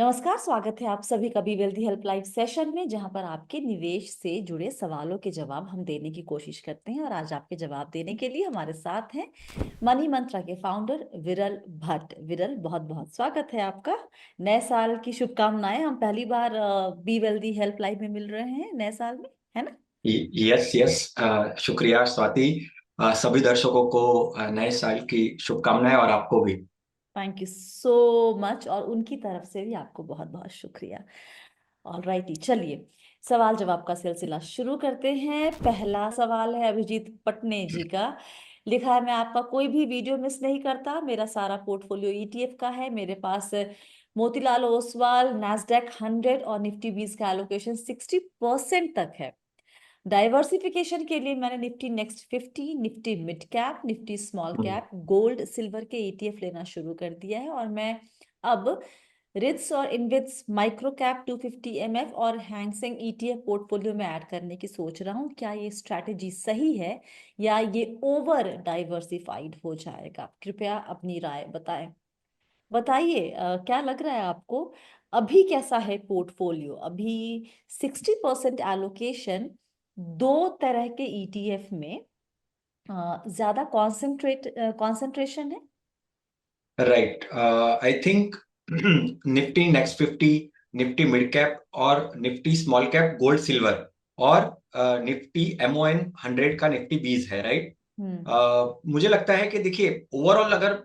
नमस्कार, स्वागत है आप सभी का be wealthy help live session में, जहां पर आपके निवेश से जुड़े सवालों के जवाब हम देने की कोशिश करते हैं। और आज आपके जवाब देने के लिए हमारे साथ हैं मनी मंत्रा के फाउंडर विरल भट्ट। विरल, बहुत बहुत स्वागत है आपका। नए साल की शुभकामनाएं। हम पहली बार बी वेल्दी हेल्प लाइव में मिल रहे हैं नए साल में, है ना? Yes yes. शुक्रिया स्वाति। सभी दर्शकों को नए साल की शुभकामनाएं और आपको भी। थैंक यू सो मच, और उनकी तरफ से भी आपको बहुत बहुत शुक्रिया। ऑल राइटी, चलिए सवाल जवाब का सिलसिला शुरू करते हैं। पहला सवाल है अभिजीत पटने जी का। लिखा है, मैं आपका कोई भी वीडियो मिस नहीं करता। मेरा सारा पोर्टफोलियो ईटीएफ का है। मेरे पास मोतीलाल ओसवाल, नैस्डैक 100 और निफ्टी 20 का एलोकेशन 60% तक है। डाइवर्सिफिकेशन के लिए मैंने Nifty next 50, Nifty mid cap, Nifty small hmm. Cap, gold silver के ईटीएफ लेना शुरू कर दिया है। और मैं अब रिट्स और इनविट्स माइक्रो कैप 250 एमएफ और हैंगसेंग ईटीएफ पोर्टफोलियो में ऐड करने की सोच रहा हूँ। क्या ये स्ट्रैटेजी सही है या ये ओवर डाइवर्सिफाइड हो जाएगा? कृपया अपनी राय बताएं। बताइए, क्या लग रहा है आपको? अभी कैसा है पोर्टफोलियो? अभी 60% एलोकेशन दो तरह के ईटीएफ में ज्यादा कॉन्सेंट्रेशन है। Right. I think Nifty next 50, Nifty mid cap और Nifty small cap gold silver और निफ्टी एमओएन 100 का निफ्टी 20 है। राइट। हम्म। मुझे लगता है कि देखिए ओवरऑल अगर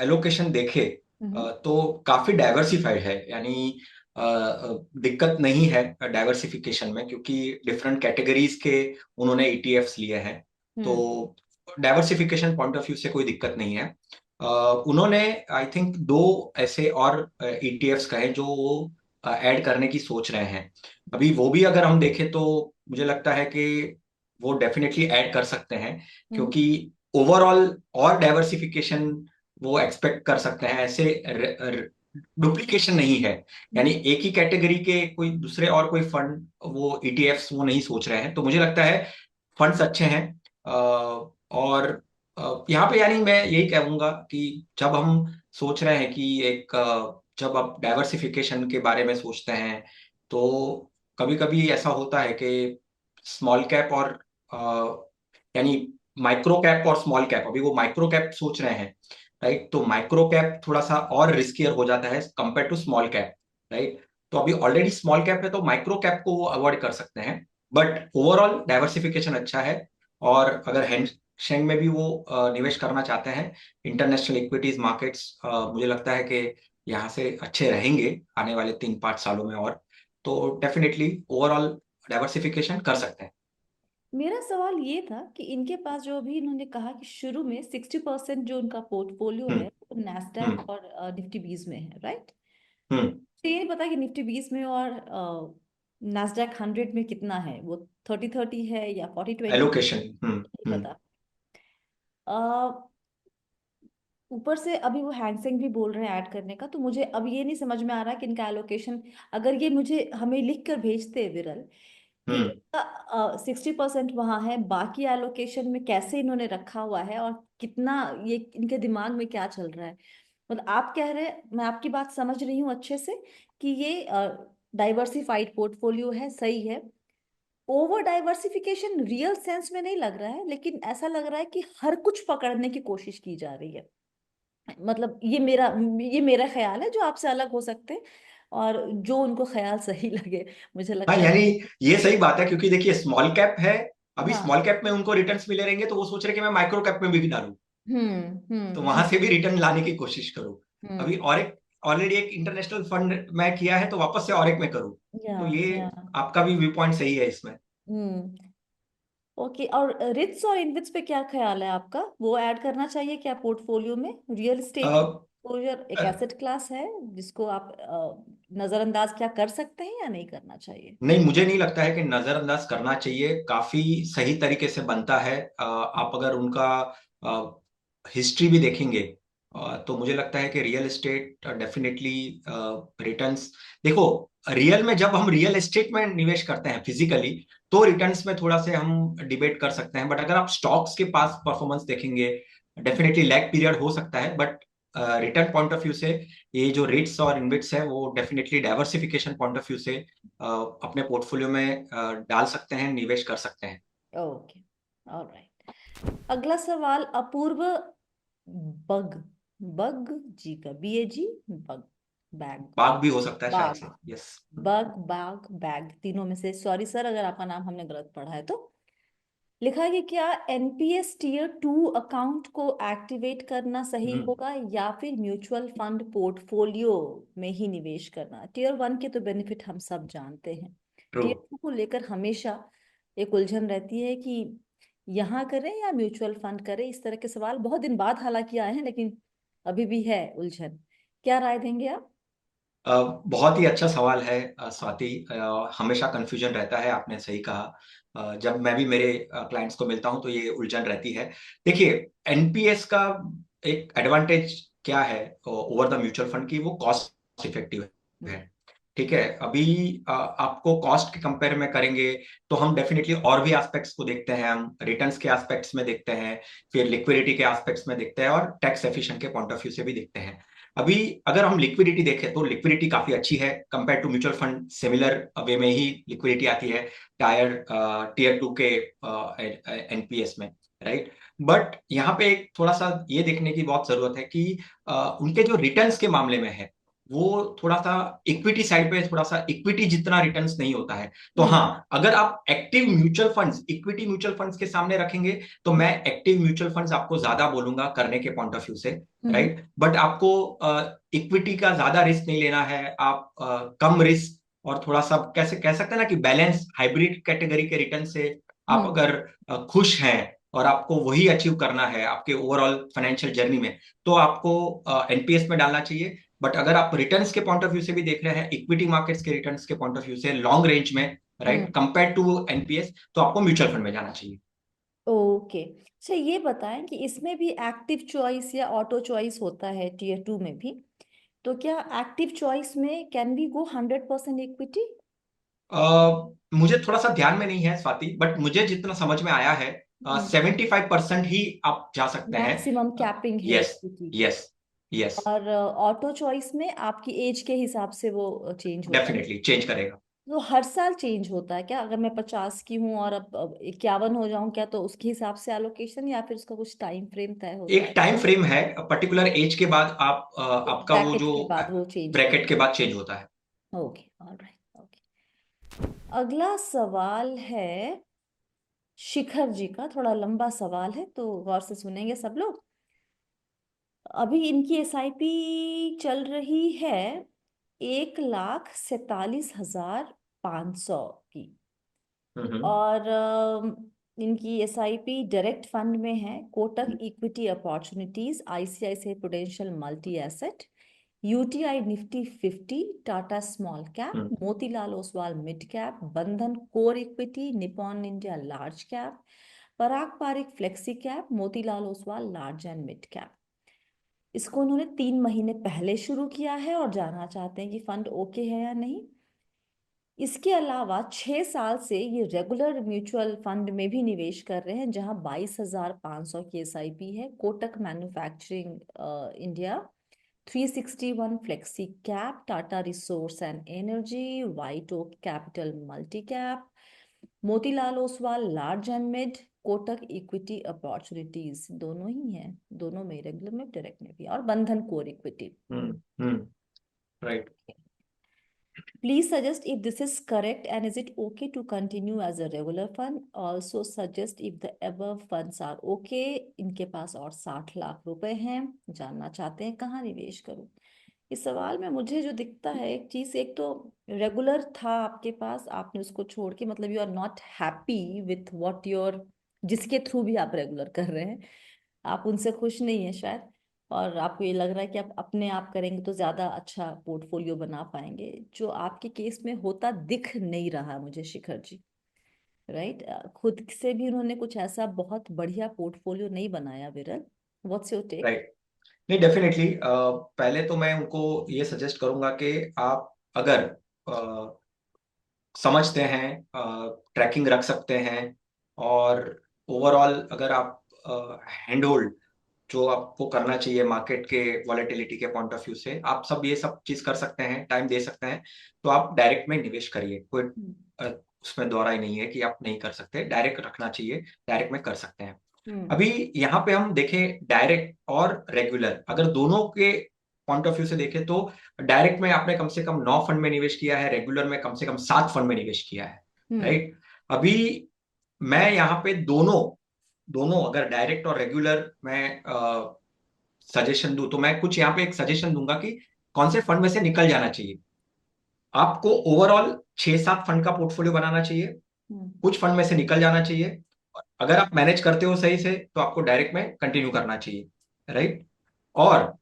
एलोकेशन देखे हम्म। तो काफी डाइवर्सिफाइड है। यानी दिक्कत नहीं है डाइवर्सिफिकेशन में, क्योंकि डिफरेंट कैटेगरीज के उन्होंने ईटीएफ्स लिए हैं। तो हम्म। डाइवर्सिफिकेशन पॉइंट ऑफ व्यू से कोई दिक्कत नहीं है। उन्होंने आई थिंक दो ऐसे और ईटीएफ्स कहे जो वो ऐड करने की सोच रहे हैं। अभी वो भी अगर हम देखें तो मुझे लगता है कि वो डेफिनेटली ऐड कर सकते हैं, हम्म। क्योंकि ओवरऑल और डाइवर्सिफिकेशन वो एक्सपेक्ट कर सकते हैं। ऐसे डुप्लीकेशन नहीं है। यानी एक ही कैटेगरी के कोई दूसरे और कोई फंड वो ईटीएफ्स वो नहीं सोच रहे हैं। तो मुझे लगता है फंड्स अच्छे हैं। और यहाँ पे यानी मैं यही कहूंगा कि जब हम सोच रहे हैं कि जब आप डाइवर्सिफिकेशन के बारे में सोचते हैं तो कभी कभी ऐसा होता है कि स्मॉल कैप और यानी माइक्रो कैप और स्मॉल कैप, अभी वो माइक्रो कैप सोच रहे हैं। राइट। तो माइक्रो कैप थोड़ा सा और रिस्कियर हो जाता है compare to small cap. Right. तो अभी ऑलरेडी स्मॉल कैप है तो माइक्रो कैप को वो अवॉइड कर सकते हैं। बट ओवरऑल डाइवर्सिफिकेशन अच्छा है। और अगर शेंग में भी वो निवेश करना चाहते हैं, इंटरनेशनल इक्विटीज मार्केट्स, मुझे लगता है कि यहाँ से अच्छे रहेंगे आने वाले 3-5 सालों में। और तो डेफिनेटली ओवरऑल डाइवर्सिफिकेशन कर सकते हैं। मेरा सवाल ये था कि इनके पास जो अभी इन्होंने कहा कि शुरू में 60% जो उनका पोर्टफोलियो है हम्म। वो नैस्डैक हम्म। और निफ्टी 20 में है, राइट? हम्म। तो ये नहीं पता कि निफ्टी 20 में और नैस्डैक 100 में कितना है। वो 30-30 है या 40-20? एलोकेशन। नहीं पता। ऊपर से अभी वो हैंगसेंग भी बोल रहे हैं ऐड करने का, तो मुझे अब ये नहीं समझ में आ रहा कि इनका एलोकेशन, अगर ये मुझे हमें लिख कर भेजते विरल कि हम्म। 60% वहां है, बाकी एलोकेशन में कैसे इन्होंने रखा हुआ है और कितना, ये इनके दिमाग में क्या चल रहा है? मतलब आप कह रहे हैं, मैं आपकी बात समझ रही हूँ अच्छे से कि ये डाइवर्सिफाइड पोर्टफोलियो है, सही है। ओवर डाइवर्सिफिकेशन रियल सेंस में नहीं लग रहा है, लेकिन ऐसा लग रहा है कि हर कुछ पकड़ने की कोशिश की जा रही है। मतलब ये मेरा ख्याल है, जो आपसे अलग हो सकते हैं और जो उनको ख्याल सही लगे। मुझे हाँ, लगता है। यानी ये सही बात है, क्योंकि देखिए स्मॉल कैप है। अभी हाँ। स्मॉल कैप में उनको रिटर्न्स मिले रहेंगे तो वो सोच रहे कि मैं माइक्रो कैप में भी डालूं, हम्म। तो हम्म। वहां से भी रिटर्न लाने की कोशिश करूं। अभी हम्म। और एक ऑलरेडी एक इंटरनेशनल फंड मैं किया है तो वापस से और एक में करूं। या तो ये या आपका भी व्यू पॉइंट सही है इसमें। हम्म। ओके, और रिट्स और इनविट्स पे क्या ख्याल है आपका? वो ऐड करना चाहिए क्या पोर्टफोलियो में? रियल अ, एस्टेट एक्सपोजर एक अ, एसेट क्लास है जिसको आप नजरअंदाज क्या कर सकते हैं या नहीं करना चाहिए? नहीं, मुझे नहीं लगता है कि नजरअंदाज करना चाहिए। काफी सही तरीके से बनता है। आप अगर उनका हिस्ट्री भी देखेंगे तो मुझे लगता है कि रियल एस्टेट डेफिनेटली रिटर्न्स, देखो, रियल में जब हम रियल एस्टेट में निवेश करते हैं फिजिकली तो रिटर्न्स में थोड़ा से हम डिबेट कर सकते हैं। बट अगर आप स्टॉक्स के पास परफॉर्मेंस देखेंगे, डेफिनेटली लैग पीरियड हो सकता है। But return point of view से ये जो रेट्स और इन्वेट्स है वो definitely diversification point of view से अपने पोर्टफोलियो में डाल सकते हैं, निवेश कर सकते हैं। Okay, alright. अगला सवाल अपूर्व बग बग जी का, BAG, बग, बैग, बाग भी हो सकता है शायद बाग, से। यस। बग, बाग, बैग, तीनों में से, सॉरी सर अगर आपका नाम हमने गलत पढ़ा है तो। लिखा है कि क्या NPS Tier 2 अकाउंट को एक्टिवेट करना सही हम्म। होगा या फिर म्यूचुअल फंड पोर्टफोलियो में ही निवेश करना? Tier 1 के तो बेनिफिट हम सब जानते हैं। ट्रू। Tier 2 को लेकर हमेशा एक उलझन रहती है कि यहाँ करें या म्यूचुअल फंड करें। इस तरह के सवाल बहुत दिन बाद हालांकि आए हैं, लेकिन अभी भी है उलझन। क्या राय देंगे आप? बहुत ही अच्छा सवाल है स्वाति। हमेशा कंफ्यूजन रहता है, आपने सही कहा। जब मैं भी मेरे क्लाइंट्स को मिलता हूं तो ये उलझन रहती है। देखिए, एनपीएस का एक एडवांटेज क्या है ओवर द म्यूचुअल फंड की, वो कॉस्ट इफेक्टिव है। ठीक है। अभी आपको कॉस्ट के कंपेयर में करेंगे तो हम डेफिनेटली और भी एस्पेक्ट्स को देखते हैं, हम रिटर्न्स के एस्पेक्ट्स में देखते हैं, फिर लिक्विडिटी के एस्पेक्ट्स में देखते हैं और टैक्स एफिशिएंट के पॉइंट ऑफ व्यू से भी देखते हैं। अभी अगर हम लिक्विडिटी देखें तो लिक्विडिटी काफी अच्छी है compare to mutual fund. Similar way में ही लिक्विडिटी आती है टीयर 2 के एनपीएस में, राइट। बट यहाँ पे एक थोड़ा सा ये देखने की बहुत जरूरत है कि उनके जो रिटर्न्स के मामले में है वो थोड़ा सा इक्विटी साइड पे, थोड़ा सा इक्विटी जितना रिटर्न्स नहीं होता है। तो हम्म। हाँ, अगर आप active mutual funds equity mutual funds के सामने रखेंगे तो मैं एक्टिव म्यूचुअल फंड्स आपको ज्यादा बोलूंगा करने के पॉइंट ऑफ व्यू से, हम्म। राइट। बट आपको इक्विटी का ज्यादा रिस्क नहीं लेना है, आप कम रिस्क और थोड़ा सा कैसे कह सकते हैं ना कि बैलेंस हाइब्रिड कैटेगरी के रिटर्न से आप हम्म। अगर खुश हैं और आपको वही अचीव करना है आपके ओवरऑल फाइनेंशियल जर्नी में, तो आपको एनपीएस में डालना चाहिए। बट अगर आप रिटर्न्स के पॉइंट ऑफ व्यू से भी देख रहे हैं, इक्विटी मार्केट्स के रिटर्न्स के पॉइंट ऑफ व्यू से लॉन्ग रेंज में, right, hmm. Compare to NPS, तो आपको म्यूचुअल फंड में जाना चाहिए। ओके, अच्छा ये बताएं कि इसमें भी एक्टिव चॉइस या ऑटो चॉइस होता है Tier 2 में भी, तो क्या एक्टिव चॉइस में कैन वी गो 100% इक्विटी? मुझे थोड़ा सा ध्यान में नहीं है स्वाति, बट मुझे जितना समझ में आया है 75% ही आप जा सकते हैं। मैक्सिमम कैपिंग है यस। इक्विटी की। यस। यस। और ऑटो चॉइस में आपकी एज के हिसाब से वो चेंज होता है? डेफिनेटली चेंज करेगा। तो हर साल चेंज होता है क्या? अगर मैं 50 की हूँ और अब 51 हो जाऊं क्या, तो उसके हिसाब से एलोकेशन या फिर उसका कुछ टाइम फ्रेम तय होता एक है? टाइम फ्रेम है, पर्टिकुलर एज के बाद आप आपका वो ब्रैकेट जो के बाद वो चेंज ब्रैकेट के होता बाद चेंज होता है। है। Okay, alright, okay. अगला सवाल है शिखर जी का, थोड़ा लंबा सवाल है तो गौर से सुनेंगे सब लोग। अभी इनकी SIP चल रही है 1,47,500 की। हम्म। और इनकी SIP डायरेक्ट फंड में है Kotak equity opportunities, ICICI Prudential multi asset, UTI Nifty 50, Tata small cap, hmm. Motilal Oswal mid cap, Bandhan core equity, Nippon India large cap, Parag Parikh flexi cap, Motilal Oswal large and mid cap. इसको उन्होंने 3 महीने पहले शुरू किया है और जानना चाहते हैं कि फंड ओके है या नहीं। इसके अलावा 6 साल से ये रेगुलर म्यूचुअल फंड में भी निवेश कर रहे हैं, जहां 22,500 की SIP है। Kotak manufacturing India 361 flexi cap, Tata resource and energy, white oak capital multi cap, Motilal Oswal large and mid, Kotak equity opportunities, दोनों ही हैं, दोनों में रेगुलर में डायरेक्ट में भी, और बंधन core equity. Hmm. Right. Please suggest if this is correct and is it okay to continue as a regular fund. Also suggest if the above funds are okay. इनके पास और 60 लाख रुपए हैं, जानना चाहते हैं कहाँ निवेश करूं। इस सवाल में मुझे जो दिखता है एक चीज, एक तो रेगुलर था आपके पास, आपने उसको छोड़ के, मतलब you are not happy with what your, जिसके थ्रू भी आप रेगुलर कर रहे हैं, आप उनसे खुश नहीं है शायद, और आपको ये लग रहा है कि आप अपने आप करेंगे तो ज्यादा अच्छा पोर्टफोलियो बना पाएंगे, जो आपके केस में होता दिख नहीं रहा मुझे शिखर जी। राइट, खुद से भी उन्होंने कुछ ऐसा बहुत बढ़िया पोर्टफोलियो नहीं बनाया। विरल, व्हाट्स योर टेक? राइट। नहीं, डेफिनेटली पहले तो मैं उनको ये सजेस्ट करूंगा कि आप अगर समझते हैं, ट्रैकिंग रख सकते हैं, और ओवरऑल अगर आप हैंड होल्ड जो आपको करना चाहिए मार्केट के वॉलेटिलिटी के पॉइंट ऑफ व्यू से, आप सब ये सब चीज कर सकते हैं, टाइम दे सकते हैं, तो आप डायरेक्ट में निवेश करिए। कोई हम्म। उसमें दौरा ही नहीं है कि आप नहीं कर सकते, डायरेक्ट रखना चाहिए, डायरेक्ट में कर सकते हैं। हम्म। अभी यहाँ पे हम देखें डायरेक्ट और रेगुलर, अगर दोनों के पॉइंट ऑफ व्यू से देखें तो डायरेक्ट में आपने कम से कम 9 फंड में निवेश किया है, रेगुलर में कम से कम 7 फंड में निवेश किया है, हम्म। राइट। अभी मैं यहाँ पे दोनों दोनों अगर डायरेक्ट और रेगुलर मैं सजेशन दूं, तो मैं कुछ यहाँ पे एक सजेशन दूंगा कि कौन से फंड में से निकल जाना चाहिए। आपको ओवरऑल 6-7 फंड का पोर्टफोलियो बनाना चाहिए, हम्म। कुछ फंड में से निकल जाना चाहिए। अगर आप मैनेज करते हो सही से तो आपको डायरेक्ट में कंटिन्यू करना चाहिए, राइट। और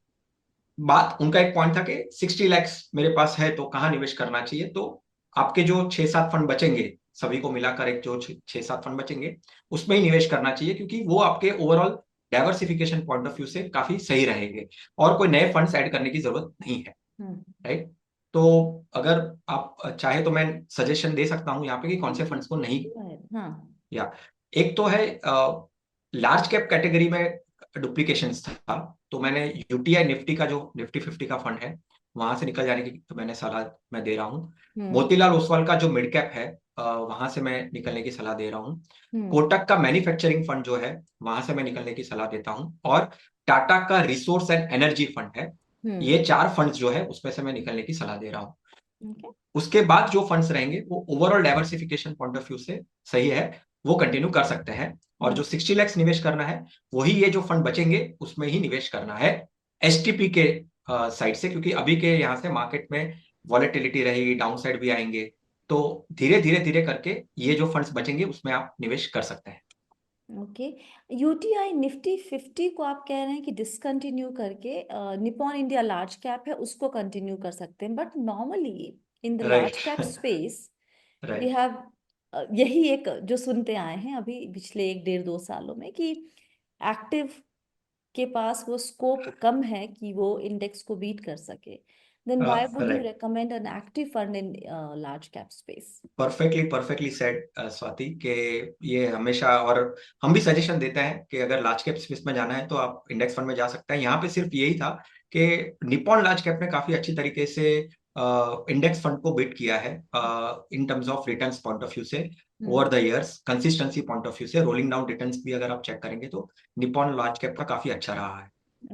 बात उनका एक पॉइंट था कि 60 लैक्स मेरे पास है तो कहाँ निवेश करना चाहिए, तो आपके जो 6-7 फंड बचेंगे, सभी को मिलाकर एक जो 6-7 फंड बचेंगे, उसमें ही निवेश करना चाहिए, क्योंकि वो आपके overall diversification point of view से काफी सही रहेंगे, और कोई नए फंड्स ऐड करने की जरूरत नहीं है, हम्म। राइट। तो अगर आप चाहे तो मैं सजेशन दे सकता हूँ यहाँ पे कि कौन से फंड्स को नहीं, हाँ। या एक तो है लार्ज कैप कैटेगरी में डुप्लीकेशन था, तो मैंने यूटीआई निफ्टी का जो निफ्टी 50 का फंड है, वहां से निकल जाने की तो मैंने सलाह मैं दे रहा हूँ। हम्म। मोतीलाल ओसवाल का जो मिड कैप है, वहां से मैं निकलने की सलाह दे रहा हूँ। हम्म। कोटक का मैन्युफैक्चरिंग फंड जो है, वहां से मैं निकलने की सलाह देता हूँ। और टाटा का रिसोर्स एंड एनर्जी फंड है, हम्म। ये 4 फंड्स जो है उसमें से मैं निकलने की सलाह दे रहा हूँ। ओके। उसके बाद जो फंड्स रहेंगे वो overall diversification point of view से सही है, वो कंटिन्यू कर सकते हैं। और हम्म। जो 60 लैक्स निवेश करना है, वही ये जो फंड बचेंगे उसमें ही निवेश करना है, एसटीपी के साइड से, क्योंकि अभी के यहाँ से मार्केट में वॉलेटिलिटी रहेगी, डाउन साइड भी आएंगे, तो धीरे धीरे धीरे करके ये जो फंड्स बचेंगे उसमें आप निवेश कर सकते हैं। ओके। यूटीआई निफ्टी 50 को आप कह रहे हैं कि डिसकंटिन्यू करके निपॉन इंडिया लार्ज कैप है उसको कंटिन्यू कर सकते हैं, but normally in the right. Large cap space we right. Have, यही एक जो सुनते आए हैं अभी पिछले 1 1.5 2 सालों में कि एक्टिव के पास वो स्कोप कम है कि वो इंडेक्स को बीट कर सके, then why would you right. Recommend an active fund in large cap space? Perfectly perfectly said Swati, के ये हमेशा, और हम भी सजेशन देते हैं कि अगर लार्ज कैप स्पेस में जाना है तो आप इंडेक्स फंड में जा सकते हैं। यहाँ पे सिर्फ यही था कि निप्पॉन लार्ज कैप ने काफी अच्छी तरीके से इंडेक्स फंड को बिट किया है, in terms of returns point of view से, over the years consistency point of view से, रोलिंग डाउन रिटर्न्स भी अगर आप चेक करेंगे तो निप्पॉन लार्ज कैप का काफी अच्छा रहा है।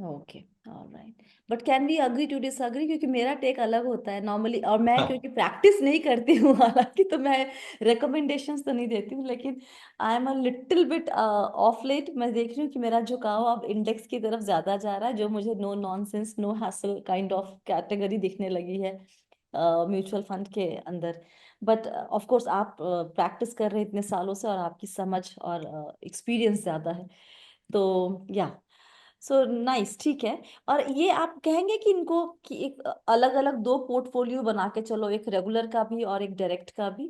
Okay. Alright. But can we agree to disagree, क्योंकि मेरा टेक अलग होता है नॉर्मली, और मैं हाँ। क्योंकि प्रैक्टिस नहीं करती हूँ हालांकि, तो मैं रिकमेंडेशंस तो नहीं देती हूँ, लेकिन I am a little bit of late मैं देख रही हूँ कि मेरा झुकाव अब इंडेक्स की तरफ ज्यादा जा रहा है, जो मुझे no nonsense no hassle kind of category दिखने लगी है म्यूचुअल फंड के अंदर। बट ऑफ कोर्स आप प्रैक्टिस कर रहे हैं इतने सालों से और आपकी समझ और एक्सपीरियंस ज्यादा है, तो या सो नाइस, ठीक है। और ये आप कहेंगे कि इनको कि एक अलग अलग दो पोर्टफोलियो बना के चलो, एक रेगुलर का भी और एक डायरेक्ट का भी,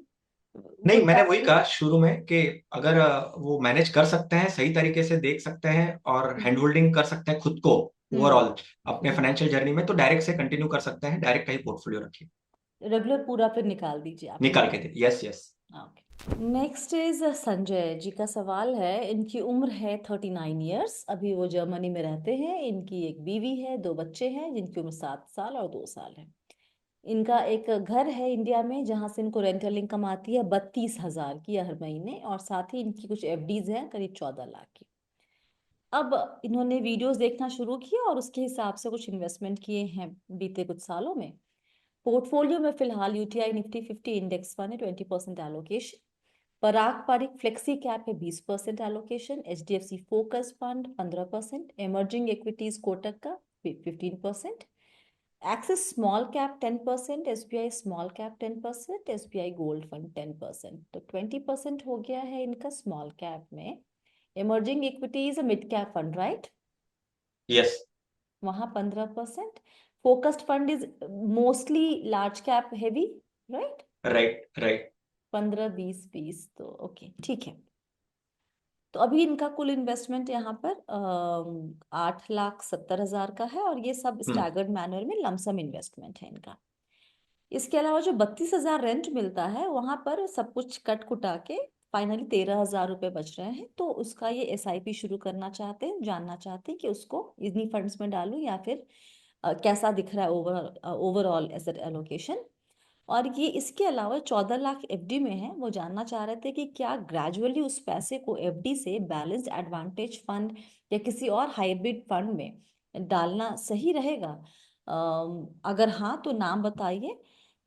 नहीं, वुड मैंने दैट वही बी? कहा शुरू में कि अगर वो मैनेज कर सकते हैं, सही तरीके से देख सकते हैं और हैंड होल्डिंग कर सकते हैं खुद को हम्म। ओवरऑल अपने फाइनेंशियल जर्नी में, तो डायरेक्ट से कंटिन्यू कर सकते हैं, डायरेक्ट का ही पोर्टफोलियो रखिए। रेगुलर पूरा फिर निकाल दीजिए आप निकाल इंडिया के में। दे, yes yes. Okay. Next is Sanjay ji का सवाल है। इनकी उम्र है 39 ईयर्स, अभी वो जर्मनी में रहते हैं, इनकी एक बीवी है, 2 बच्चे हैं जिनकी उम्र 7 साल और 2 साल है। इनका एक घर है इंडिया में जहां से इनको रेंटल इनकम आती है 32,000 की हर महीने, और साथ ही इनकी कुछ एफडीज हैं करीब 14 लाख की। अब इन्होंने वीडियोस देखना शुरू किया और उसके हिसाब से कुछ इन्वेस्टमेंट किए हैं बीते कुछ सालों में। पोर्टफोलियो में फिलहाल यूटीआई निफ्टी 50 इंडेक्स फंड है 20% एलोकेशन, पराग पारिक फ्लेक्सी कैप है 20% allocation, HDFC focus fund 15%, emerging equities Kotak का 15%, axis small cap 10%, SBI small cap 10%, SBI gold fund 10%, तो 20% हो गया है इनका स्मॉल कैप में। Emerging equities mid cap fund, right? Yes. वहां 15%। Focused fund is mostly large cap heavy, right? Right. Right. 15 20 20, तो okay, ठीक है। तो अभी इनका कुल इन्वेस्टमेंट यहाँ पर 8,70,000 का है, और ये सब हम्म। स्टैगर्ड मैनर में लमसम इन्वेस्टमेंट है इनका। इसके अलावा जो 32,000 रेंट मिलता है वहां पर सब कुछ कट कुटा के फाइनली 13,000 रुपये बच रहे हैं, तो उसका ये एसआईपी शुरू करना चाहते हैं, जानना चाहते हैं कि उसको इन्हीं फंड्स में डालूं या फिर कैसा दिख रहा है ओवरऑल एसेट एलोकेशन। और ये इसके अलावा 14 लाख एफडी में है। वो जानना चाह रहे थे कि क्या ग्रेजुअली उस पैसे को एफडी से बैलेंस्ड एडवांटेज फंड या किसी और हाइब्रिड फंड में डालना सही रहेगा। अगर हाँ तो नाम बताइए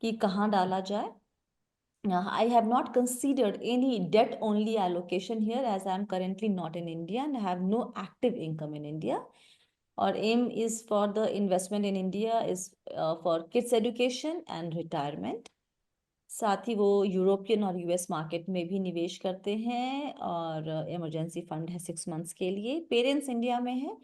कि कहाँ डाला जाए। I have not considered any debt only allocation here as I am currently not in India and have no active income in India. Or aim is for the investment in India is for kids education and retirement. साथ ही वो European और US market में भी निवेश करते हैं और emergency fund है 6 मंथ्स के लिए। पेरेंट्स इंडिया में है,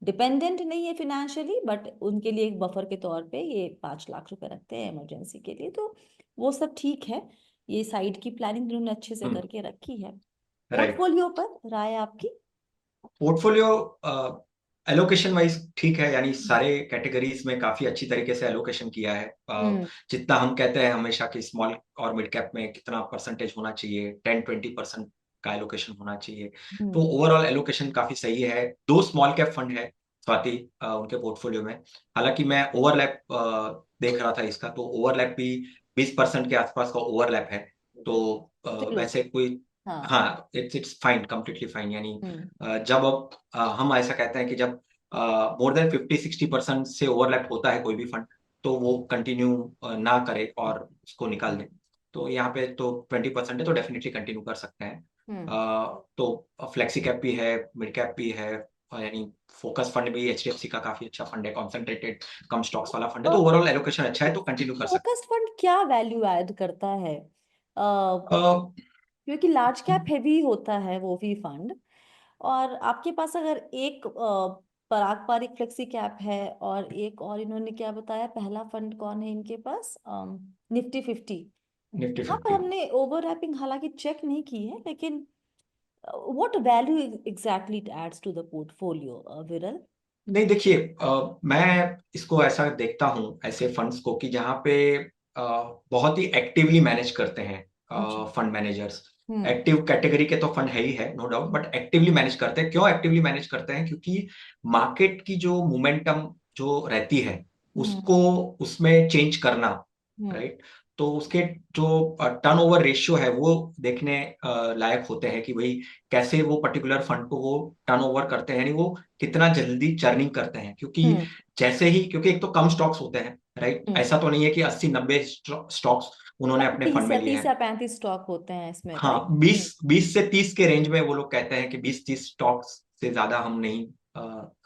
डिपेंडेंट नहीं है फिनेंशियली, बट उनके लिए एक बफर के तौर पे ये 5 लाख रुपए रखते हैं इमरजेंसी के लिए। तो वो सब ठीक है, ये साइड की प्लानिंग उन्होंने अच्छे से करके रखी है। राइट। पोर्टफोलियो पर राय आपकी। पोर्टफोलियो एलोकेशन वाइज ठीक है, यानी सारे कैटेगरीज में काफी अच्छी तरीके से एलोकेशन किया है। हम्म जितना हम कहते हैं हमेशा कि स्मॉल और मिड कैप में कितना परसेंटेज होना चाहिए, 10-20% का एलोकेशन होना चाहिए। तो हम्म ओवरऑल एलोकेशन काफी सही है। 2 स्मॉल कैप फंड है स्वाति उनके पोर्टफोलियो में। हालांकि मैं ओवरलैप देख रहा था इसका, तो ओवरलैप भी 20% के आसपास का ओवरलैप है। तो चलो। वैसे कोई, हाँ। हाँ, इट्स फाइन, कम्प्लीटली फाइन। यानी हम्म जब अब हम ऐसा कहते हैं कि जब मोर देन 50-60% से ओवरलैप होता है कोई भी फंड, तो वो कंटिन्यू ना करे और उसको निकाल दे। तो यहाँ पे तो 20% है, तो डेफिनेटली कंटिन्यू कर सकते हैं। हम्म तो फ्लेक्सी कैप भी है, मिड कैप भी है, यानी फोकस फंड भी एचडीएफसी का काफी अच्छा फंड है, कॉन्सेंट्रेटेड कम स्टॉक्स वाला फंड है। तो ओवरऑल एलोकेशन अच्छा है, तो कंटिन्यू कर सकते फोकस्ड फंड क्या वैल्यू ऐड करता है? हैं। क्योंकि लार्ज कैप हैवी होता है वो भी फंड। और आपके पास अगर एक पारंपरिक फ्लेक्सी कैप है और एक और इन्होंने क्या बताया, पहला फंड कौन है इनके पास, निफ्टी 50। निफ्टी यहाँ पर 50। हमने ओवरलैपिंग हालांकि चेक नहीं की है, लेकिन what value exactly it adds to the portfolio, Viral. नहीं, देखिए, मैं इसको ऐसा देखता हूँ ऐसे फंड्स को कि जहाँ पे बहुत ही एक्टिवली मैनेज करते हैं अच्छा। Fund managers. Hmm active category के तो फंड है ही है, no doubt, but actively manage करते हैं। क्यों एक्टिवली मैनेज करते हैं? क्योंकि मार्केट की जो मोमेंटम जो रहती है हम्म उसको उसमें चेंज करना, हम्म राइट। तो उसके जो टर्नओवर रेशियो है वो देखने लायक होते हैं कि भाई कैसे वो पर्टिकुलर फंड को वो टर्नओवर करते हैं, यानी वो कितना जल्दी चर्निंग करते हैं। क्योंकि हम्म जैसे ही, क्योंकि एक तो कम स्टॉक्स होते हैं, राइट, हम्म ऐसा तो नहीं है कि 80-90 स्टॉक्स उन्होंने मतलब अपने फंड तीस में या लिए तीस या हैं। 35 स्टॉक होते हैं इसमें, राइट। हाँ, 20 से 30 के रेंज में वो लोग कहते हैं कि 20-30 स्टॉक्स से ज्यादा हम नहीं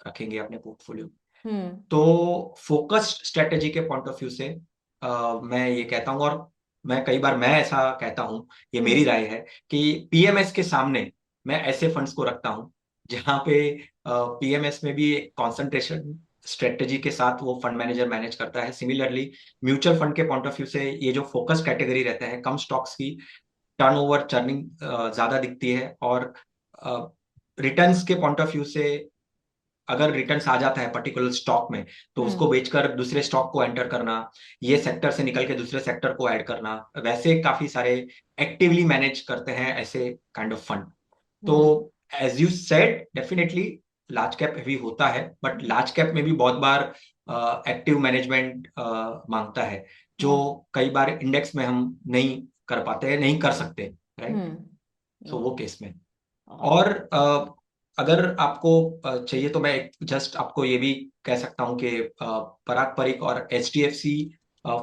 रखेंगे अपने पोर्टफोलियो। हम्म तो फोकस्ड स्ट्रेटेजी के पॉइंट ऑफ व्यू से मैं ये कहता हूँ, और मैं कई बार मैं ऐसा कहता हूँ, ये मेरी हम्म राय है कि पीएमएस के सामने मैं ऐसे फंड्स को रखता हूँ जहाँ पे पीएमएस में भी एक कॉन्सेंट्रेशन स्ट्रेटेजी के साथ वो फंड मैनेजर मैनेज करता है। सिमिलरली म्यूचुअल फंड के पॉइंट ऑफ व्यू से ये जो फोकस कैटेगरी रहते हैं, कम स्टॉक्स की टर्नओवर चर्निंग ज्यादा दिखती है, और रिटर्न्स के पॉइंट ऑफ व्यू से अगर रिटर्न्स आ जाता है पर्टिकुलर स्टॉक में, तो उसको हम्म बेचकर दूसरे स्टॉक को एंटर करना, ये सेक्टर से निकल के दूसरे सेक्टर को ऐड करना, वैसे काफी सारे एक्टिवली मैनेज करते हैं ऐसे काइंड ऑफ फंड। तो hmm as you said, definitely large cap भी होता है, बट लार्ज कैप में भी बहुत बार एक्टिव मैनेजमेंट मांगता है, जो हम्म कई बार इंडेक्स में हम नहीं कर पाते हैं, नहीं कर सकते, राइट। सो वो ओके। केस में। और और अगर आपको चाहिए तो मैं जस्ट आपको ये भी कह सकता हूँ कि पराग परिक और एचडीएफसी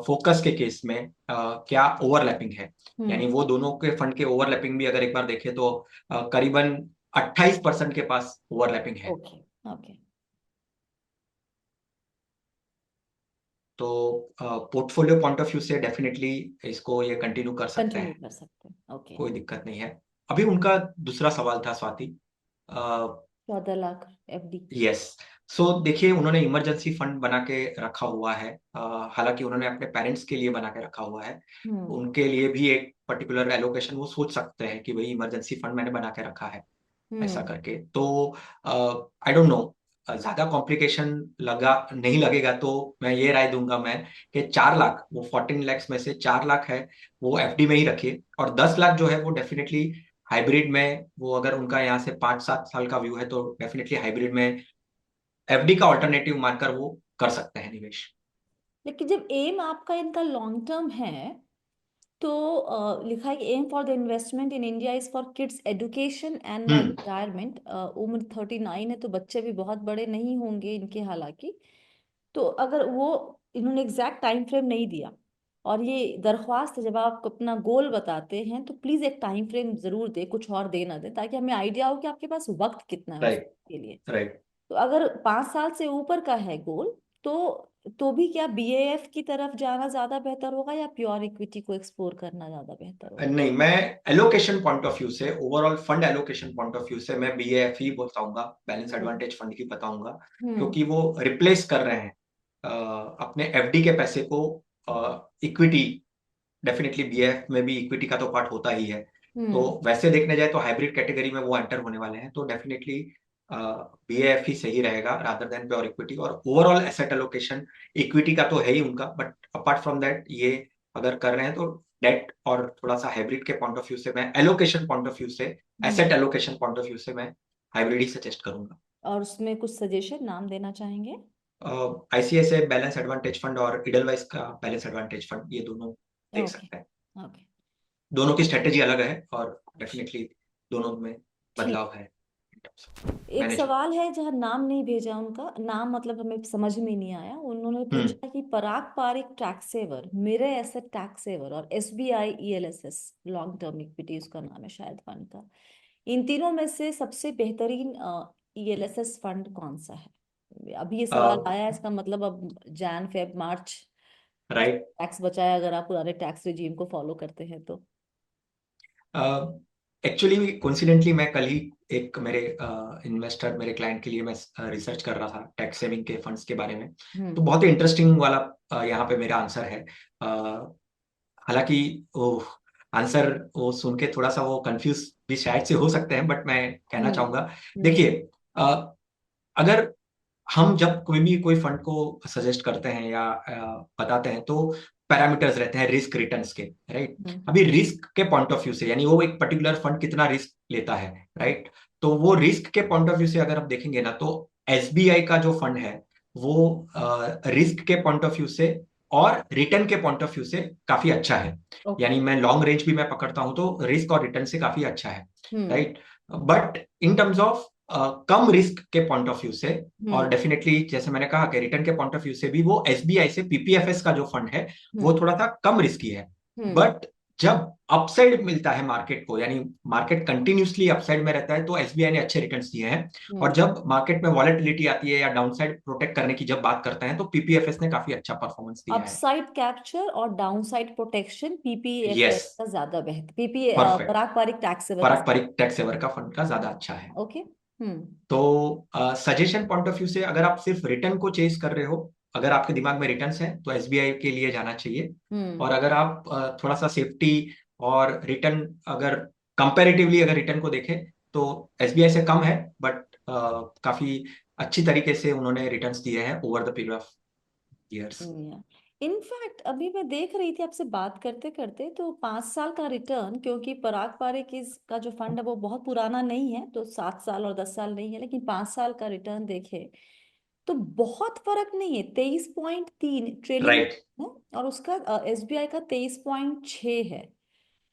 फोकस के केस में क्या ओवरलैपिंग है। हम्म यानी वो दोनों के फंड के ओवरलैपिंग भी अगर एक बार देखें तो करीबन 28% के पास ओवरलैपिंग है। Okay okay. तो पोर्टफोलियो पॉइंट ऑफ व्यू से डेफिनेटली इसको ये कंटिन्यू कर सकते कंटिन्यू हैं, कर सकते हैं, ओके। कोई दिक्कत नहीं है। अभी उनका दूसरा सवाल था स्वाति। 14 लाख एफडी। यस। सो देखिए, उन्होंने इमरजेंसी फंड बना के रखा हुआ है। हालांकि उन्होंने अपने पेरेंट्स के लिए बना के रखा हुआ है। हम्म उनके लिए भी एक पर्टिकुलर एलोकेशन वो सोच सकते हैं कि भाई इमरजेंसी फंड मैंने बना के रखा है, ऐसा हम्म करके। तो आई डोंट नो, ज्यादा कॉम्प्लिकेशन लगा नहीं लगेगा तो मैं ये राय दूंगा मैं कि 4 लाख, वो 14 लैक्स में से 4 लाख है वो एफडी में ही रखिए, और 10 लाख जो है वो डेफिनेटली हाइब्रिड में वो अगर उनका यहाँ से 5-7 साल का व्यू है तो डेफिनेटली हाइब्रिड में एफडी का ऑल्टरनेटिव मानकर वो कर सकते हैं निवेश। लेकिन जब एम आपका इनका लॉन्ग टर्म है, तो लिखा है कि aim for the investment in India is for kids education and my hmm. Retirement. उम्र 39 है, तो बच्चे भी बहुत बड़े नहीं होंगे इनके हालांकि। तो अगर वो, इन्होंने एग्जैक्ट टाइम फ्रेम नहीं दिया, और ये दरख्वास्त है जब आप अपना गोल बताते हैं तो प्लीज एक टाइम फ्रेम जरूर दे, कुछ और दे ना दे, ताकि हमें आइडिया हो कि आपके पास वक्त कितना है राइट। उसके लिए। राइट। तो अगर 5 साल से ऊपर का है गोल, तो भी क्या बीएएफ की तरफ जाना ज्यादा बेहतर होगा या प्योर इक्विटी को एक्सप्लोर करना ज्यादा बेहतर होगा? नहीं, मैं एलोकेशन पॉइंट ऑफ व्यू से, overall fund allocation point of view से मैं बीएएफ ही बताऊंगा, बैलेंस हम्म। एडवांटेज फंड ही बताऊंगा। हम्म। क्योंकि वो रिप्लेस कर रहे हैं अपने एफडी के पैसे को इक्विटी। डेफिनेटली बीएफ में भी इक्विटी का तो पार्ट होता ही है। तो हम्म। वैसे देखने जाए तो हाइब्रिड कैटेगरी में वो एंटर होने वाले हैं, तो डेफिनेटली बीएफ ही सही रहेगा रादर देन प्योर इक्विटी। और ओवरऑल एसेट एलोकेशन इक्विटी का तो है ही उनका, बट अपार्ट फ्रॉम दैट ये अगर कर रहे हैं तो डेट और थोड़ा सा हाइब्रिड के पॉइंट ऑफ व्यू से, मैं एलोकेशन पॉइंट ऑफ व्यू से, hmm. Asset allocation point of view से मैं हाइब्रिड ही सजेस्ट करूंगा। और उसमें कुछ सजेशन नाम देना चाहेंगे? आईसीआईसीआई बैलेंस एडवांटेज फंड और इडलवाइज का बैलेंस एडवांटेज फंड, ये दोनों देख ओके। सकते हैं। ओके। दोनों की स्ट्रेटेजी अलग है और डेफिनेटली दोनों में ठीक। बदलाव है इन टर्म्स ऑफ एक मैनेजमेंट। सवाल है जहाँ नाम नहीं भेजा, उनका नाम मतलब हमें समझ में नहीं आया। उन्होंने हम्म। पूछा कि पराग पारिक टैक्स सेवर, मेरे एसेट टैक्स सेवर और SBI ELSS, long term equity उसका नाम है शायद फंड का, इन तीनों में से सबसे बेहतरीन ईएलएसएस फंड कौन सा है? अभी ये सवाल आया है, इसका मतलब अब जैन फेब मार्च का राइट। टैक्स बचा है, अगर आप पुराने टैक्स रिजीम को फॉलो करते हैं तो। एक्चुअली कोइंसिडेंटली मैं कल ही एक मेरे इन्वेस्टर, मेरे क्लाइंट के लिए मैं रिसर्च कर रहा था टैक्स सेविंग के फंड्स के बारे में। तो हम्म। बहुत ही इंटरेस्टिंग वाला यहाँ पे मेरा आंसर है। हालांकि वो आंसर वो सुन के थोड़ा सा वो कंफ्यूज भी शायद से हो सकते हैं, बट मैं कहना हम्म। चाहूंगा। हम्म। देखिए, अगर हम जब कोई भी कोई फंड को सजेस्ट करते हैं या बताते हैं तो पैरामीटर्स रहते हैं रिस्क रिटर्न्स के, राइट। हम्म। अभी रिस्क के पॉइंट ऑफ व्यू से, यानी वो एक पर्टिकुलर फंड कितना रिस्क लेता है, राइट। तो वो रिस्क के पॉइंट ऑफ व्यू से अगर आप देखेंगे ना, तो एसबीआई का जो फंड है वो रिस्क के पॉइंट ऑफ व्यू से और रिटर्न के पॉइंट ऑफ व्यू से काफी अच्छा है। ओके। यानी मैं लॉन्ग रेंज भी मैं पकड़ता हूं तो रिस्क और रिटर्न से काफी अच्छा है, hmm. Right. But in terms of कम रिस्क के पॉइंट ऑफ व्यू से, और हम्म। डेफिनेटली जैसे मैंने कहा कि रिटर्न के पॉइंट ऑफ व्यू से भी वो एसबीआई से पीपीएफएस का जो फंड है वो हम्म। थोड़ा सा कम रिस्की है। हम्म। बट जब अपसाइड मिलता है मार्केट को, यानी मार्केट कंटिन्यूसली अपसाइड में रहता है, तो एसबीआई ने अच्छे रिटर्न्स दिए हैं। और हम्म। जब मार्केट में वॉलेटिलिटी आती है या डाउनसाइड प्रोटेक्ट करने की जब बात करते हैं तो पीपीएफएस ने काफी अच्छा परफॉर्मेंस दिया है। अपसाइड कैप्चर और डाउनसाइड प्रोटेक्शन यस। पीपीएफएस का ज्यादा बेहतर, पीपी परफेक्ट। पराग पारिक टैक्स सेवर का। पारंपरिक टैक्स सेवर का फंड का ज्यादा अच्छा है। ओके। हम्म। तो सजेशन पॉइंट ऑफ व्यू से अगर आप सिर्फ रिटर्न को चेज कर रहे हो, अगर आपके दिमाग में रिटर्न्स है तो एसबीआई के लिए जाना चाहिए। हम्म। और अगर आप थोड़ा सा सेफ्टी और रिटर्न, अगर कंपैरेटिवली अगर रिटर्न को देखें तो एसबीआई से कम है, बट काफी अच्छी तरीके से उन्होंने रिटर्न्स दिए हैं over the period of years. In fact अभी मैं देख रही थी आपसे बात करते करते, तो 5 साल का रिटर्न, क्योंकि पराग पारिक का जो फंड है वो बहुत पुराना नहीं है, तो 7 साल और 10 साल नहीं है, लेकिन 5 साल का रिटर्न देखे तो बहुत फर्क नहीं है, 23.3 ट्रेलिंग राइट। है। और उसका एसबीआई का 23.6 है।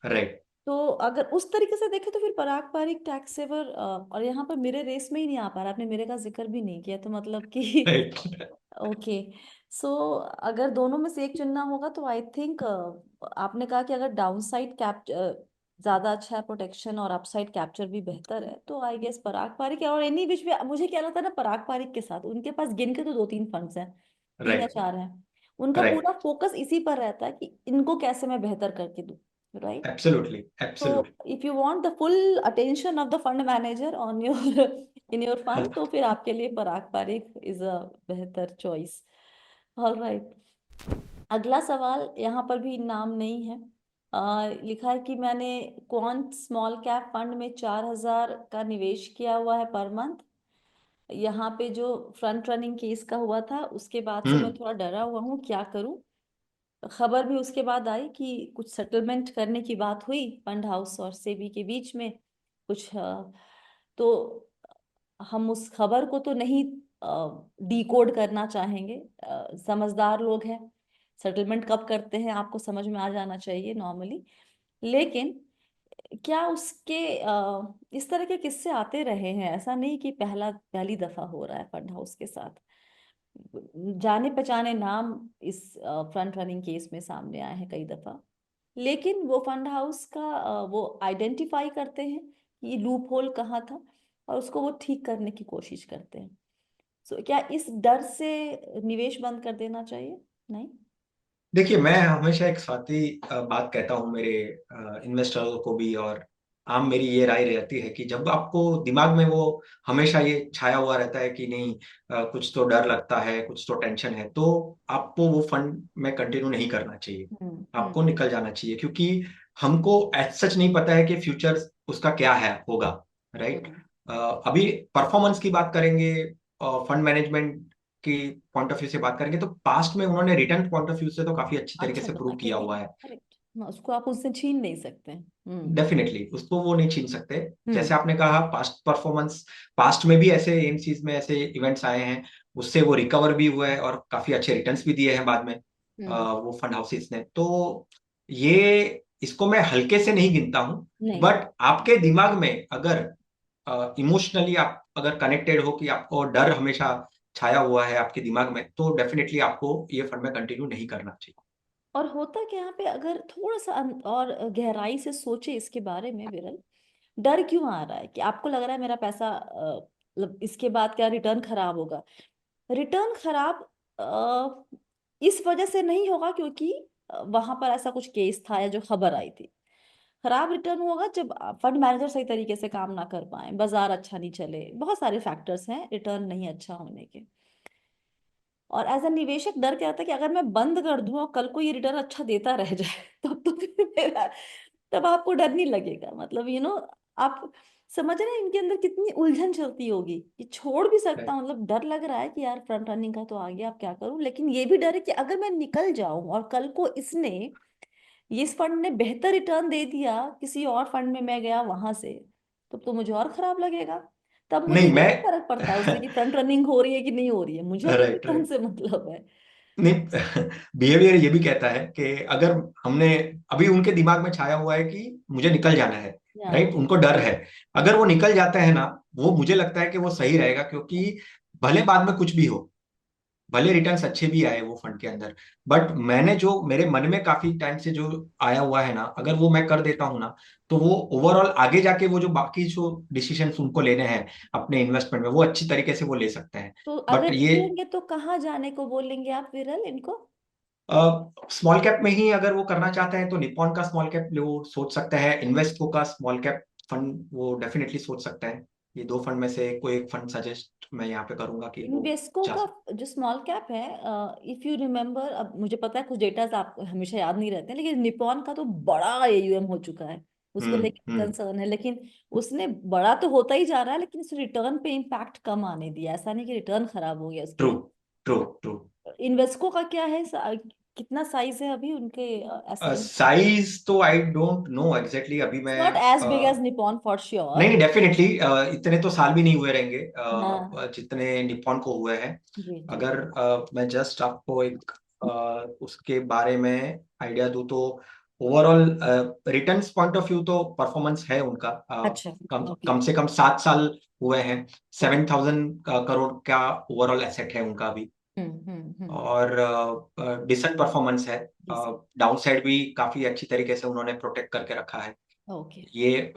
राइट। तो अगर उस तरीके से देखें तो फिर पराग पारिक टैक्स सेवर, और यहाँ पर मेरे रेस में ही नहीं आ पा रहा, आपने मेरे का जिक्र भी नहीं किया, तो मतलब कि राइट। ओके। सो अगर दोनों में से एक चुनना होगा तो आई थिंक, आपने कहा कि अगर डाउन साइड कैप ज्यादा अच्छा है प्रोटेक्शन और अपसाइड कैप्चर भी बेहतर है, तो आई गेस पराग पारिक है। और इन्हीं बीच में मुझे क्या लगता है ना, पराग पारिक के साथ उनके पास गिन के तो 2-3 फंड्स हैं, 3 या 4 हैं। उनका पूरा राइट। फोकस इसी पर रहता है कि इनको कैसे मैं बेहतर करके दूं, right. Absolutely. So absolutely. if you want the full attention of the fund manager on your in your fund, तो फिर आपके लिए पराग पारिक इज अ बेहतर चॉइस। All right. अगला सवाल, यहाँ पर भी नाम नहीं है। लिखा है कि मैंने क्वांट स्मॉल कैप फंड में 4,000 का निवेश किया हुआ है पर मंथ। यहाँ पे जो फ्रंट रनिंग केस का हुआ था उसके बाद से मैं हम्म। थोड़ा डरा हुआ हूँ, क्या करूँ? खबर भी उसके बाद आई कि कुछ सेटलमेंट करने की बात हुई फंड हाउस और सेबी के बीच में। कुछ तो हम उस खबर को तो नहीं डिकोड करना चाहेंगे। समझदार लोग हैं, सेटलमेंट कब करते हैं आपको समझ में आ जाना चाहिए नॉर्मली। लेकिन क्या उसके इस तरह के किस्से आते रहे हैं, ऐसा नहीं कि पहली दफा हो रहा है फंड हाउस के साथ। जाने पहचाने नाम इस फ्रंट रनिंग केस में सामने आए हैं कई दफा। लेकिन वो फंड हाउस का वो आइडेंटिफाई करते हैं कि लूप होल कहाँ था, और उसको वो ठीक करने की कोशिश करते हैं। सो क्या इस डर से निवेश बंद कर देना चाहिए? नहीं। देखिए, मैं हमेशा एक साथ ही बात कहता हूँ मेरे इन्वेस्टरों को भी, और आम मेरी ये राय रहती है कि जब आपको दिमाग में वो हमेशा ये छाया हुआ रहता है कि नहीं, कुछ तो डर लगता है, कुछ तो टेंशन है, तो आपको वो फंड में कंटिन्यू नहीं करना चाहिए। आपको हम्म। निकल जाना चाहिए, क्योंकि हमको एज सच नहीं पता है कि फ्यूचर उसका क्या है होगा। राइट। हम्म। अभी परफॉर्मेंस की बात करेंगे, फंड मैनेजमेंट की पॉइंट ऑफ व्यू से बात करेंगे, तो पास्ट में उन्होंने रिटर्न पॉइंट ऑफ व्यू से तो काफी अच्छी तरीके अच्छा से प्रूव किया ठीक है। हुआ है। करेक्ट। उसको आप उससे छीन नहीं सकते। हम्म। डेफिनेटली उसको वो नहीं छीन सकते। हम्म। जैसे आपने कहा पास्ट परफॉर्मेंस, पास्ट में भी ऐसे एमसीज में ऐसे इवेंट्स आए हैं, उससे वो रिकवर भी हुआ है और काफी अच्छे रिटर्न्स भी दिए हैं बाद में हम्म। वो फंड हाउसेस ने। तो ये, इसको मैं हल्के से नहीं गिनता हूँ। नहीं। बट आपके दिमाग में अगर इमोशनली आप अगर कनेक्टेड हो कि आपको डर हमेशा छाया हुआ है आपके दिमाग में, तो डेफिनेटली आपको ये फंड में कंटिन्यू नहीं करना चाहिए। और होता क्या यहाँ पे, अगर थोड़ा सा और गहराई से सोचे इसके बारे में विरल, डर क्यों आ रहा है कि आपको लग रहा है मेरा पैसा मतलब इसके बाद क्या रिटर्न खराब होगा? रिटर्न खराब इस वजह से नहीं होगा क्योंकि वहां पर ऐसा कुछ केस था या जो खबर आई थी। खराब रिटर्न होगा जब फंड मैनेजर सही तरीके से काम ना कर पाए, बाजार अच्छा नहीं चले, बहुत सारे फैक्टर्स हैं रिटर्न नहीं अच्छा होने के। और एज अ निवेशक डर क्या होता है कि अगर मैं बंद कर दूं और कल को ये रिटर्न अच्छा देता रह जाए तब तो फिर मेरा, तब आपको डर नहीं लगेगा, मतलब आप समझ रहे हैं इनके अंदर कितनी उलझन चलती होगी। ये छोड़ भी सकता हूँ, मतलब डर लग रहा है कि यार फ्रंट रनिंग का तो आ गया, अब क्या करूं, लेकिन ये भी डर है कि अगर मैं निकल जाऊं और कल को इस फंड ने बेहतर रिटर्न दे दिया, किसी और फंड में मैं गया वहां से, तो मुझे और खराब लगेगा। तब मुझे नहीं, क्या मैं फर्क पड़ता है उससे कि फ्रंट रनिंग हो रही है कि नहीं हो रही है, मुझे अपने राइट, रिटर्न राइट। से मतलब है। नहीं, बिहेवियर ये भी कहता है कि अगर हमने, अभी उनके दिमाग में छाया हुआ है कि मुझे निकल जाना है। या राइट, उनको डर है। अगर वो निकल जाते हैं ना, वो मुझे लगता है कि वो सही रहेगा, क्योंकि भले बाद में कुछ भी हो, भले रिटर्न्स अच्छे भी आए वो फंड के अंदर, बट मैंने जो मेरे मन में काफी टाइम से जो आया हुआ है ना, अगर वो मैं कर देता हूँ ना, तो वो ओवरऑल आगे जाके वो जो बाकी जो डिसीजंस उनको लेने हैं अपने इन्वेस्टमेंट में, वो अच्छी तरीके से वो ले सकते हैं। तो बट अगर ये निकलेंगे तो कहाँ जाने को बोलेंगे आप विरल इनको? स्मॉल कैप में ही अगर वो करना चाहते हैं तो निप्पॉन का स्मॉल कैप वो सोच सकते हैं, इन्वेस्टको का स्मॉल कैप फंड वो डेफिनेटली सोच सकते हैं। ये दो फंड में से कोई एक फंड सजेस्ट मैं यहाँ पे करूंगा कि वो इन्वेस्को जा का सकते जो स्मॉल कैप है, इफ यू रिमेम्बर, अब मुझे पता है कुछ डेटाज आपको हमेशा याद नहीं रहते हैं, लेकिन निपॉन का तो बड़ा एयूएम हो चुका है, हैं। उसको लेकर हम्म। कंसर्न है। लेकिन उसने बड़ा तो होता ही जा रहा है, लेकिन उस रिटर्न पे इम्पैक्ट कम आने दिया, ऐसा नहीं कि रिटर्न खराब हो गया ट्रू, उसके। True, true. इन्वेस्को का क्या है, कितना साइज है अभी उनके एसेट? साइज तो आई डोंट नो एग्जैक्टली, अभी इट्स मैं not as big as Nippon for नहीं, श्योर। नहीं, डेफिनेटली इतने तो साल भी नहीं हुए रहेंगे हाँ। जितने निप्पॉन को हुए हैं। जी जी। अगर मैं जस्ट आपको एक उसके बारे में आइडिया दूं, तो overall returns point of view तो परफॉर्मेंस है उनका, अच्छा। कम ओके। कम से कम 7 साल हुए हैं। ओके। 7,000 करोड़ का ओवरऑल एसेट है उनका अभी। हम्म। और डिसेंट परफॉर्मेंस है। डिसेंट। डाउन साइड भी काफी अच्छी तरीके से उन्होंने प्रोटेक्ट करके रखा है। ओके।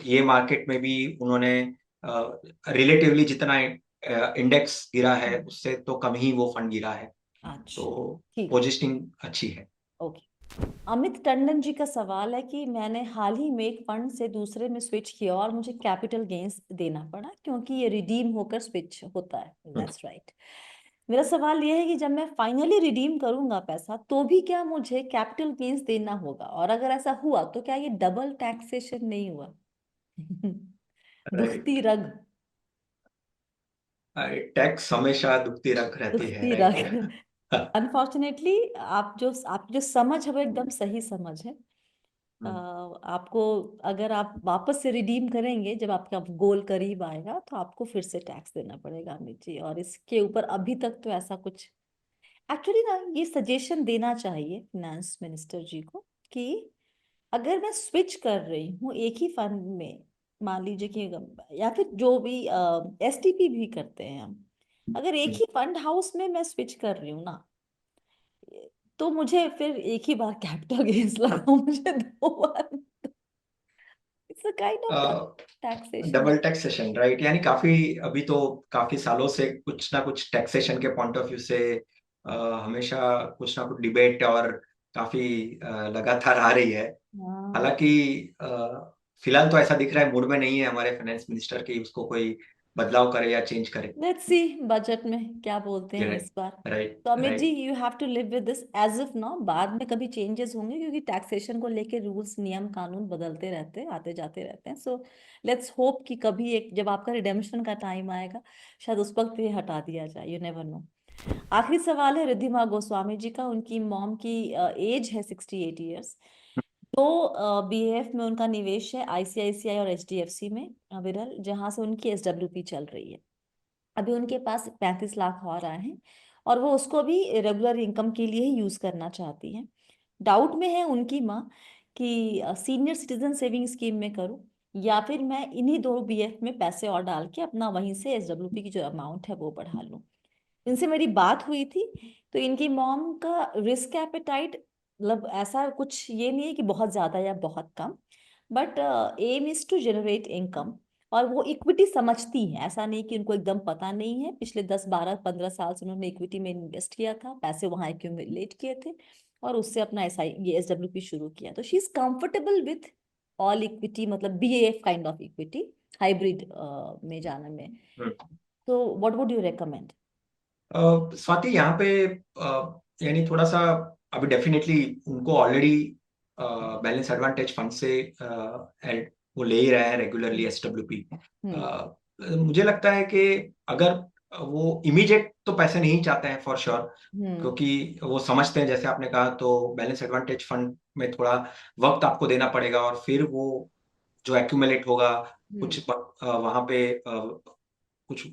ये मार्केट में भी उन्होंने रिलेटिवली जितना इंडेक्स गिरा है उससे तो कम ही वो फंड गिरा है। तो अच्छा ठीक। पोजीशनिंग अच्छी है। ओके। अमित टंडन जी का सवाल है कि मैंने हाल ही में एक फंड से दूसरे में स्विच किया और मुझे कैपिटल गेन्स देना पड़ा क्योंकि ये रिडीम होकर स्विच होता है। That's right. मेरा सवाल ये है कि जब मैं फाइनली रिडीम करूंगा पैसा तो भी क्या मुझे कैपिटल गेन्स देना होगा, और अगर ऐसा हुआ तो क्या ये डबल टैक्सेशन नहीं हुआ? दुखती राइट। रग। टैक्स हमेशा दुखती रख रहती है, दुखती रग। राइट। अनफॉर्चुनेटली आप जो समझ है वो एकदम सही समझ है। आपको अगर आप वापस से रिडीम करेंगे, जब आपका गोल करीब आएगा, तो आपको फिर से टैक्स देना पड़ेगा अमित जी। और इसके ऊपर अभी तक तो ऐसा कुछ, एक्चुअली ना, ये सजेशन देना चाहिए फिनेंस मिनिस्टर जी को कि अगर मैं स्विच कर रही हूँ एक ही फंड में, मान लीजिए कि, या फिर जो भी एसटीपी भी करते हैं हम, अगर एक ही फंड हाउस में मैं स्विच कर रही हूँ ना, तो मुझे फिर एक ही बार कैपिटल गेन्स लगाओ, मुझे दो बार। It's a kind of taxation. Double taxation, right. यानी काफी, अभी तो काफी सालों से कुछ ना कुछ टैक्सेशन के पॉइंट ऑफ व्यू से हमेशा कुछ ना कुछ डिबेट और काफी लगातार आ रही है। हाँ, हालांकि अ, फिलहाल तो ऐसा दिख रहा है मूड में नहीं है हमारे फाइनेंस मिनिस्टर की उसको कोई बदलाव करे या चेंज करे। लेट्स सी बजट में क्या बोलते हैं राइट, इस बार। राइट, तो Amit ji, right. You have to live with this as of now. बाद में कभी चेंजेस होंगे, क्योंकि टैक्सेशन को लेके रूल्स नियम कानून बदलते रहते हैं, आते जाते रहते हैं। सो लेट्स होप कि कभी एक, जब आपका रिडेम्पशन का टाइम आएगा, शायद उस वक्त ये हटा दिया जाए, यू नेवर नो। आखिरी सवाल है रिद्धिमा गोस्वामी जी का। उनकी मॉम की एज है 68 ईयर्स। तो बीएफ में उनका निवेश है आईसीआईसीआई और एचडीएफसी में, विरल, जहां से उनकी एसडब्ल्यूपी चल रही है। अभी उनके पास 35 लाख और आए हैं, और वो उसको भी रेगुलर इनकम के लिए ही यूज करना चाहती हैं। डाउट में है उनकी माँ कि सीनियर सिटीजन सेविंग स्कीम में करूँ, या फिर मैं इन्हीं दो बीएफ में पैसे और डाल के अपना वहीं से एसडब्ल्यूपी की जो अमाउंट है वो बढ़ा लूँ। इनसे मेरी बात हुई थी, तो इनकी मॉम का रिस्क एपेटाइट, मतलब ऐसा कुछ ये नहीं है कि बहुत ज्यादा या बहुत कम, but aim is to generate income. और वो इक्विटी समझती हैं, ऐसा नहीं कि उनको एकदम पता नहीं है। पिछले 10 12 15 साल से उन्होंने इक्विटी में इन्वेस्ट किया था, पैसे वहां एक्यूमुलेट किए थे, और उससे अपना एस आई ये एसडब्ल्यूपी शुरू किया। तो she is comfortable with all equity, मतलब BAF kind of equity, hybrid में जाने में। तो what would you recommend? Swati, यहाँ पे यानी थोड़ा सा, अभी डेफिनेटली उनको ऑलरेडी बैलेंस एडवांटेज फंड से वो ले ही रहे हैं रेगुलरली एसडब्ल्यूपी। हम्म। मुझे लगता है कि अगर वो इमीडिएट तो पैसे नहीं चाहते हैं फॉर श्योर, हम्म। क्योंकि वो समझते हैं जैसे आपने कहा, तो बैलेंस एडवांटेज फंड में थोड़ा वक्त आपको देना पड़ेगा, और फिर वो जो एक्यूमुलेट होगा, हम्म। कुछ वहां पे कुछ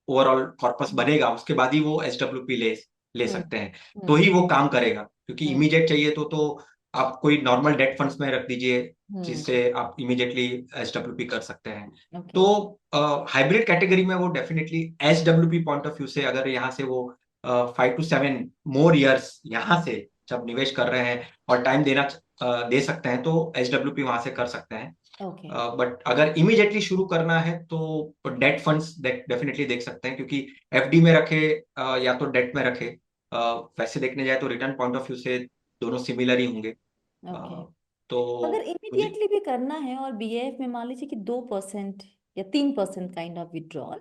ओवरऑल कॉर्पस बनेगा, उसके बाद ही वो एसडब्ल्यूपी ले ले हम्म। सकते हैं। तो हम्म। ही वो काम करेगा, क्योंकि हम्म। इमीडिएट चाहिए तो आप कोई नॉर्मल डेट फंड्स में रख दीजिए, हम्म। जिससे आप इमीडिएटली एसडब्ल्यूपी कर सकते हैं। ओके। तो हाइब्रिड कैटेगरी में वो definitely SWP point of view से, अगर यहाँ से वो 5 to 7 more years यहाँ से जब निवेश कर रहे हैं और टाइम दे सकते हैं, तो एसडब्ल्यूपी वहां से कर सकते हैं। ओके। बट अगर इमीडिएटली शुरू करना है तो डेट फंड्स डेफिनेटली देख सकते हैं, क्योंकि एफडी में रखे या तो डेट में रखे, वैसे देखने जाए तो रिटर्न पॉइंट ऑफ व्यू से दोनों सिमिलर ही होंगे। ओके। अगर तो मुझे इमीडिएटली भी करना है और बीएएफ में मान लीजिए कि 2% या 3% काइंड ऑफ विड्रॉल,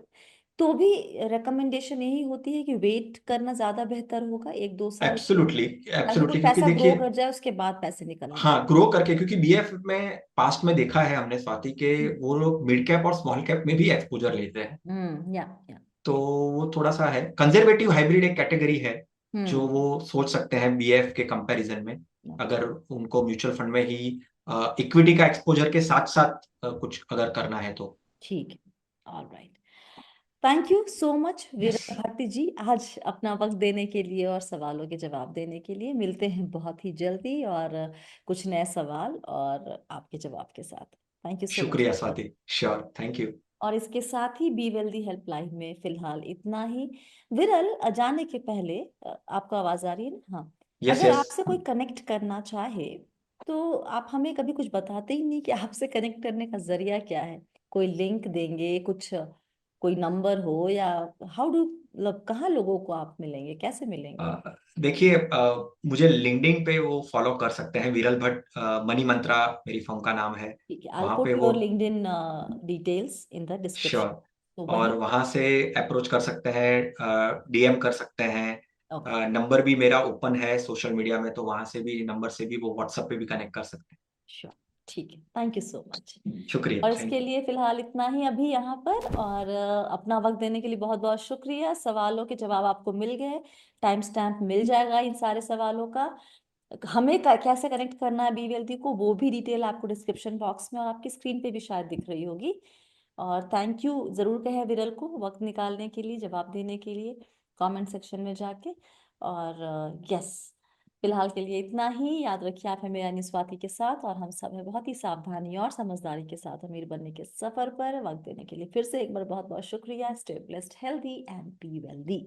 तो भी रिकमेंडेशन यही होती है कि वेट करना ज्यादा बेहतर होगा 1 2 साल, एब्सोल्युटली, ताकि कुछ एब्सोल्युटली, क्योंकि पैसा ग्रो देखिए, कर जाए, उसके बाद पैसे निकलना हाँ, शुरू। ग्रो करके, क्योंकि बीएफ में पास्ट में देखा है हमने स्वाति के, वो लोग मिड कैप और स्मॉल कैप में भी एक्सपोजर लेते हैं। या। तो वो थोड़ा सा है, कंजर्वेटिव हाइब्रिड एक कैटेगरी है जो हम्म। वो सोच सकते हैं बीएफ के कंपैरिजन में, ओके। अगर उनको म्यूचुअल फंड में ही इक्विटी का एक्सपोजर के साथ साथ कुछ अगर करना है तो। ठीक है। All right. Thank you so much yes. Veera Bharti ji, आज अपना वक्त देने के लिए और सवालों के जवाब देने के लिए। मिलते हैं बहुत ही जल्दी, और कुछ नए सवाल और आपके जवाब के साथ। Thank you so much. शुक्रिया स्वाति। Sure, thank you. और इसके साथ ही बी वेल्दी हेल्पलाइन में फिलहाल इतना ही। विरल, जाने के पहले, आपको आवाज आ रही है ना? हाँ। यस, अगर यस। आपसे कोई कनेक्ट करना चाहे, तो आप हमें कभी कुछ बताते ही नहीं कि आपसे कनेक्ट करने का जरिया क्या है। कोई लिंक देंगे कुछ, कोई नंबर हो, या हाउ डू, मतलब कहाँ लोगों को आप मिलेंगे, कैसे मिलेंगे? देखिए, मुझे लिंक्डइन पे वो फॉलो कर सकते हैं, विरल भट्ट मनी मंत्रा मेरी फर्म का नाम है। ठीक है, आई वहां पे पुट वो, your LinkedIn details in the description. Sure, तो और वहीं। वहां से अप्रोच कर सकते हैं, डीएम कर सकते ओके। हैं। नंबर भी मेरा ओपन है सोशल मीडिया में, तो वहां से भी, नंबर से भी वो व्हाट्सएप पे भी कनेक्ट कर सकते श्योर। ठीक है, थैंक यू सो मच। हैं। शुक्रिया, और थैंक इसके यू। लिए फिलहाल इतना ही अभी यहाँ पर, और अपना वक्त देने के लिए बहुत बहुत शुक्रिया। सवालों के जवाब आपको मिल गए, टाइम स्टैम्प मिल जाएगा इन सारे सवालों का। हमें कैसे कनेक्ट करना है बी वेल्दी को, वो भी डिटेल आपको डिस्क्रिप्शन बॉक्स में और आपकी स्क्रीन पे भी शायद दिख रही होगी। और थैंक यू जरूर कहे विरल को वक्त निकालने के लिए, जवाब देने के लिए कमेंट सेक्शन में जाके। और यस, फिलहाल के लिए इतना ही। याद रखिए आप हैं मेरा निस्वाति के साथ, और हम सब हैं बहुत ही सावधानी और समझदारी के साथ अमीर बनने के सफर पर। वक्त देने के लिए फिर से एक बार बहुत बहुत शुक्रिया। Stay blessed, healthy and be wealthy.